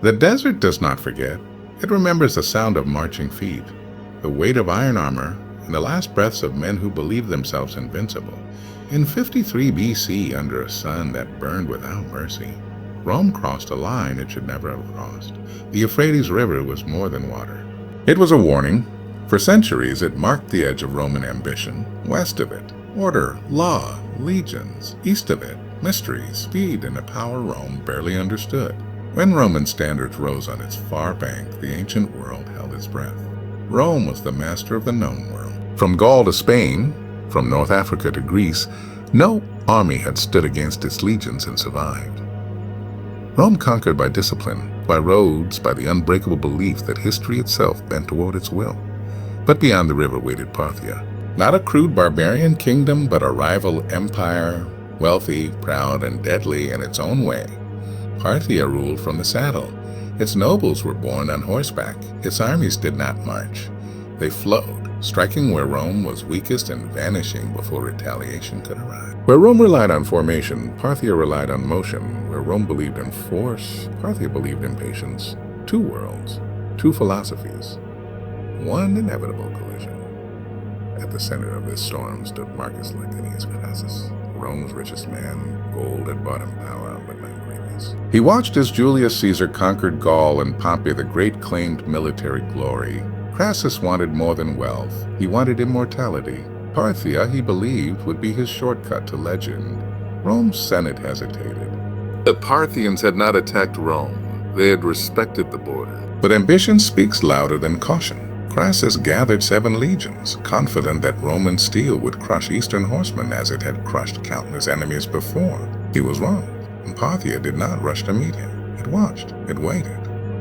The desert does not forget. It remembers the sound of marching feet, the weight of iron armor, and the last breaths of men who believed themselves invincible. In 53 BC, under a sun that burned without mercy, Rome crossed a line it should never have crossed. The Euphrates River was more than water. It was a warning. For centuries, it marked the edge of Roman ambition. West of it, order, law, legions. East of it, mystery, speed, and a power Rome barely understood. When Roman standards rose on its far bank, the ancient world held its breath. Rome was the master of the known world. From Gaul to Spain, from North Africa to Greece, no army had stood against its legions and survived. Rome conquered by discipline, by roads, by the unbreakable belief that history itself bent toward its will. But beyond the river waited Parthia, not a crude barbarian kingdom, but a rival empire, wealthy, proud, and deadly in its own way. Parthia ruled from the saddle. Its nobles were born on horseback. Its armies did not march. They flowed, striking where Rome was weakest and vanishing before retaliation could arrive. Where Rome relied on formation, Parthia relied on motion. Where Rome believed in force, Parthia believed in patience. Two worlds, two philosophies, one inevitable collision. At the center of this storm stood Marcus Crassus, Rome's richest man. Gold had bought him power, but not greatness. He watched as Julius Caesar conquered Gaul and Pompey, the great claimed military glory. Crassus wanted more than wealth. He wanted immortality. Parthia, he believed, would be his shortcut to legend. Rome's Senate hesitated. The Parthians had not attacked Rome. They had respected the border. But ambition speaks louder than caution. Crassus gathered 7 legions, confident that Roman steel would crush Eastern horsemen as it had crushed countless enemies before. He was wrong, and Parthia did not rush to meet him. It watched, it waited.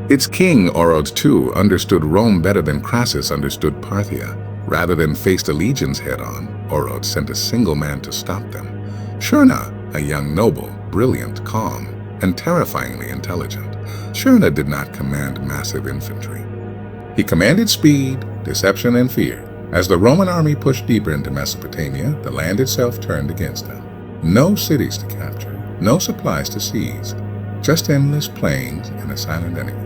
Its king, Orodes II, understood Rome better than Crassus understood Parthia. Rather than face the legions head-on, Orodes sent a single man to stop them. Surena, a young noble, brilliant, calm, and terrifyingly intelligent. Surena did not command massive infantry. He commanded speed, deception, and fear. As the Roman army pushed deeper into Mesopotamia, the land itself turned against them. No cities to capture, no supplies to seize, just endless plains and a silent enemy.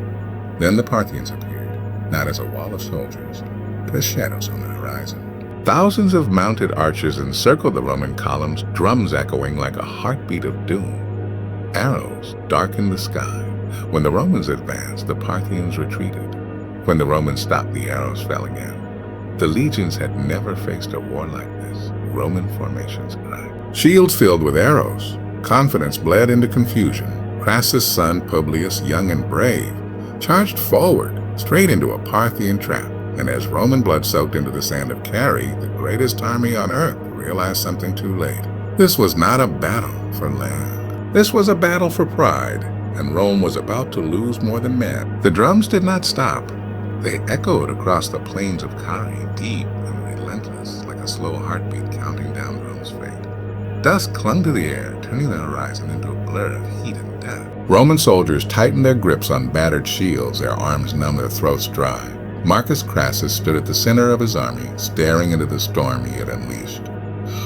Then the Parthians appeared, not as a wall of soldiers, but as shadows on the horizon. Thousands of mounted archers encircled the Roman columns, drums echoing like a heartbeat of doom. Arrows darkened the sky. When the Romans advanced, the Parthians retreated. When the Romans stopped, the arrows fell again. The legions had never faced a war like this. Roman formations cried. Shields filled with arrows. Confidence bled into confusion. Crassus' son, Publius, young and brave, charged forward, straight into a Parthian trap. And as Roman blood soaked into the sand of Carrhae, the greatest army on earth realized something too late. This was not a battle for land. This was a battle for pride, and Rome was about to lose more than men. The drums did not stop. They echoed across the plains of Carrhae, deep and relentless, like a slow heartbeat counting down Rome's fate. Dust clung to the air, turning the horizon into a blur of heat and death. Roman soldiers tightened their grips on battered shields, their arms numb, their throats dry. Marcus Crassus stood at the center of his army, staring into the storm he had unleashed.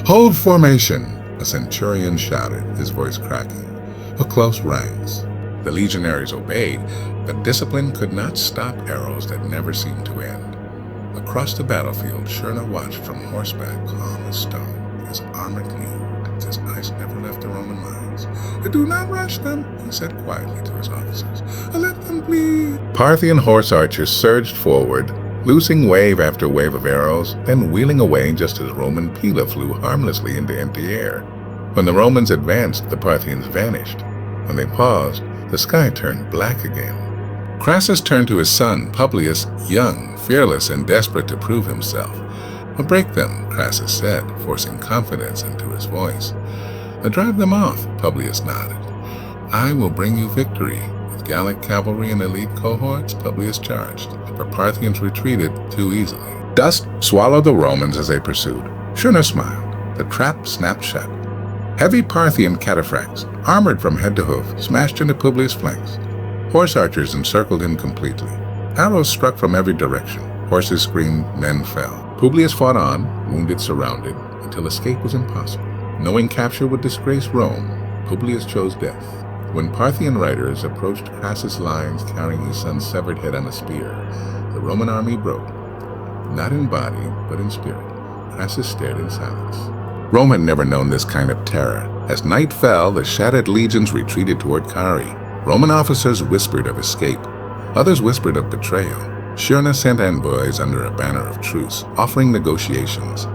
"Hold formation!" a centurion shouted, his voice cracking. A close ranks. The legionaries obeyed, but discipline could not stop arrows that never seemed to end. Across the battlefield, Surena watched from horseback, calm as stone, his armor gleamed, his eyes never left the Roman lines. "Do not rush them," he said quietly to his officers. "Let them bleed." Parthian horse archers surged forward, loosing wave after wave of arrows, then wheeling away just as Roman pila flew harmlessly into empty air. When the Romans advanced, the Parthians vanished. When they paused, the sky turned black again. Crassus turned to his son, Publius, young, fearless, and desperate to prove himself. "Break them," Crassus said, forcing confidence into his voice. "Drive them off," Publius nodded. "I will bring you victory." With Gallic cavalry and elite cohorts, Publius charged. The Parthians retreated too easily. Dust swallowed the Romans as they pursued. Surena smiled. The trap snapped shut. Heavy Parthian cataphracts, armored from head to hoof, smashed into Publius' flanks. Horse archers encircled him completely. Arrows struck from every direction. Horses screamed, men fell. Publius fought on, wounded, surrounded, until escape was impossible. Knowing capture would disgrace Rome, Publius chose death. When Parthian riders approached Crassus' lines carrying his son's severed head on a spear, the Roman army broke. Not in body, but in spirit. Crassus stared in silence. Rome had never known this kind of terror. As night fell, the shattered legions retreated toward Carrhae. Roman officers whispered of escape. Others whispered of betrayal. Surena sent envoys under a banner of truce, offering negotiations.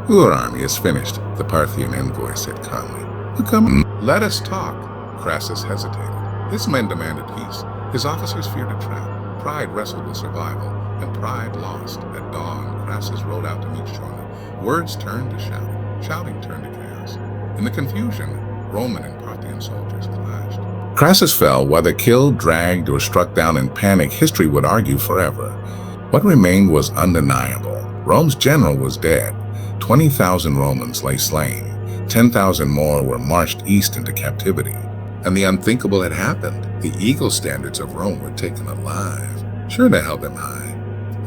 "Your army is finished," the Parthian envoy said calmly. "Come, let us talk." Crassus hesitated. His men demanded peace. His officers feared a trap. Pride wrestled with survival, and pride lost. At dawn, Crassus rode out to meet Surena. Words turned to shouting. Shouting turned to chaos. In the confusion, Roman and Parthian soldiers clashed. Crassus fell, whether killed, dragged, or struck down in panic. History would argue forever. What remained was undeniable. Rome's general was dead. 20,000 Romans lay slain. 10,000 more were marched east into captivity. And the unthinkable had happened. The eagle standards of Rome were taken alive. Surena held them high.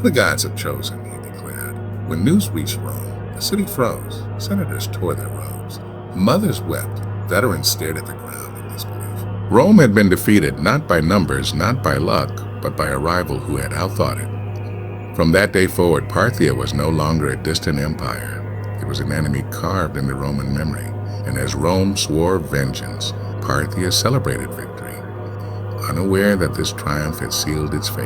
"The gods have chosen," he declared. When news reached Rome, the city froze. Senators tore their robes. Mothers wept. Veterans stared at the ground in disbelief. Rome had been defeated not by numbers, not by luck, but by a rival who had outthought it. From that day forward, Parthia was no longer a distant empire. It was an enemy carved into Roman memory. And as Rome swore vengeance, Parthia celebrated victory, unaware that this triumph had sealed its fate.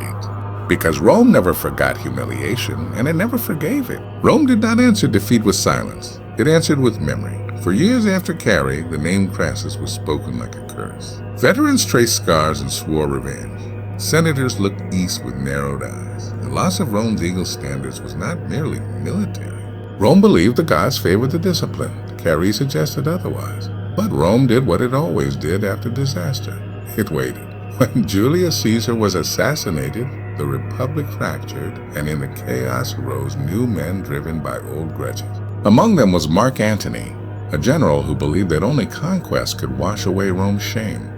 Because Rome never forgot humiliation, and it never forgave it. Rome did not answer defeat with silence. It answered with memory. For years after Carrhae, the name Crassus was spoken like a curse. Veterans traced scars and swore revenge. Senators looked east with narrowed eyes. The loss of Rome's eagle standards was not merely military. Rome believed the gods favored the disciplined. Carrhae suggested otherwise. But Rome did what it always did after disaster. It waited. When Julius Caesar was assassinated, the Republic fractured, and in the chaos arose new men driven by old grudges. Among them was Mark Antony, a general who believed that only conquest could wash away Rome's shame.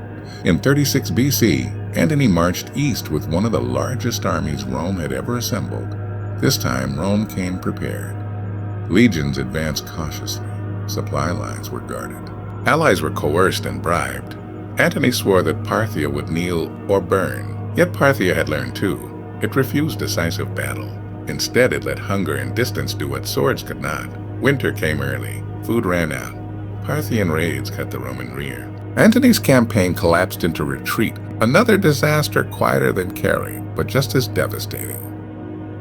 In 36 BC, Antony marched east with one of the largest armies Rome had ever assembled. This time, Rome came prepared. Legions advanced cautiously. Supply lines were guarded. Allies were coerced and bribed. Antony swore that Parthia would kneel or burn. Yet Parthia had learned too. It refused decisive battle. Instead, it let hunger and distance do what swords could not. Winter came early. Food ran out. Parthian raids cut the Roman rear. Antony's campaign collapsed into retreat. Another disaster quieter than Carrhae, but just as devastating.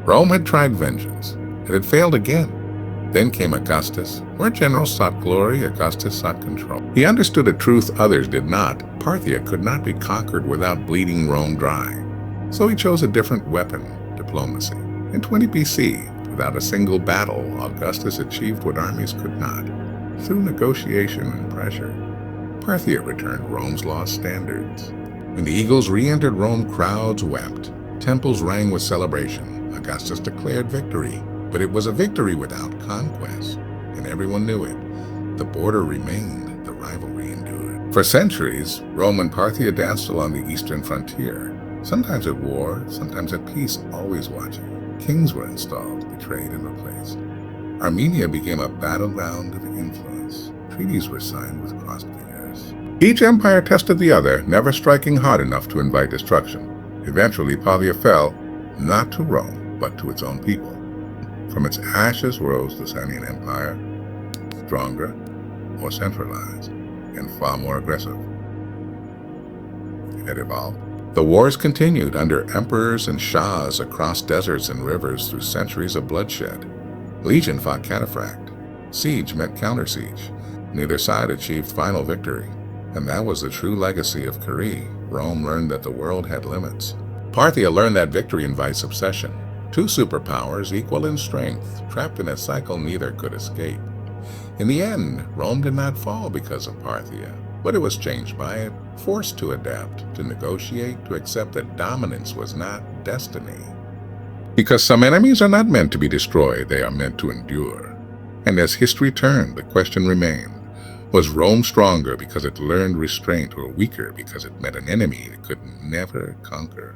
Rome had tried vengeance. It had failed again. Then came Augustus. Where generals sought glory, Augustus sought control. He understood a truth others did not. Parthia could not be conquered without bleeding Rome dry. So he chose a different weapon, diplomacy. In 20 BC, without a single battle, Augustus achieved what armies could not. Through negotiation and pressure, Parthia returned Rome's lost standards. When the eagles re-entered Rome, crowds wept. Temples rang with celebration. Augustus declared victory. But it was a victory without conquest, and everyone knew it. The border remained, the rivalry endured. For centuries, Rome and Parthia danced along the eastern frontier, sometimes at war, sometimes at peace, always watching. Kings were installed, betrayed, and replaced. Armenia became a battleground of influence. Treaties were signed with crossed fingers. Each empire tested the other, never striking hard enough to invite destruction. Eventually, Parthia fell, not to Rome, but to its own people. From its ashes rose the Sasanian Empire, stronger, more centralized, and far more aggressive. It had evolved. The wars continued under emperors and shahs across deserts and rivers through centuries of bloodshed. Legion fought cataphract. Siege met counter-siege. Neither side achieved final victory. And that was the true legacy of Carrhae. Rome learned that the world had limits. Parthia learned that victory invites obsession. Two superpowers equal in strength, trapped in a cycle neither could escape. In the end, Rome did not fall because of Parthia, but it was changed by it, forced to adapt, to negotiate, to accept that dominance was not destiny. Because some enemies are not meant to be destroyed, they are meant to endure. And as history turned, the question remained, was Rome stronger because it learned restraint or weaker because it met an enemy it could never conquer?